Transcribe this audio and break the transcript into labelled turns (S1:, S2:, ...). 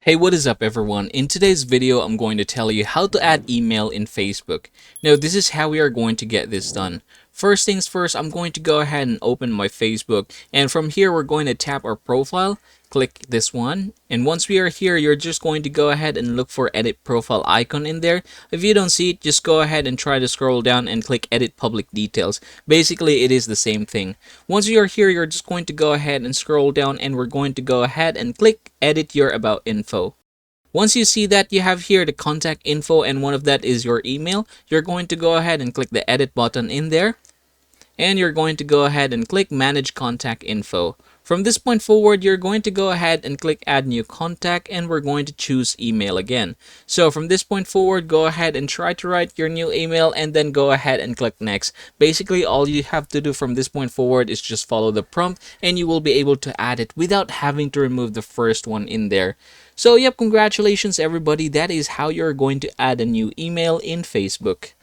S1: Hey, what is up everyone? In today's video, I'm going to tell you how to add email in Facebook. Now, this is how we are going to get this done. First things first, I'm going to go ahead and open my Facebook, and from here, we're going to tap our profile, click this one, and once we are here, you're just going to go ahead and look for edit profile icon in there. If you don't see it, just go ahead and try to scroll down and click edit public details. Basically, it is the same thing. Once you are here, you're just going to go ahead and scroll down, and we're going to go ahead and click edit your about info. Once you see that, you have here the contact info, and one of that is your email. You're going to go ahead and click the edit button in there, and you're going to go ahead and click manage contact info. From this point forward, you're going to go ahead and click add new contact, and we're going to choose email again. So from this point forward, go ahead and try to write your new email and then go ahead and click next. Basically, all you have to do from this point forward is just follow the prompt and you will be able to add it without having to remove the first one in there. So yep, congratulations everybody. That is how you're going to add a new email in Facebook.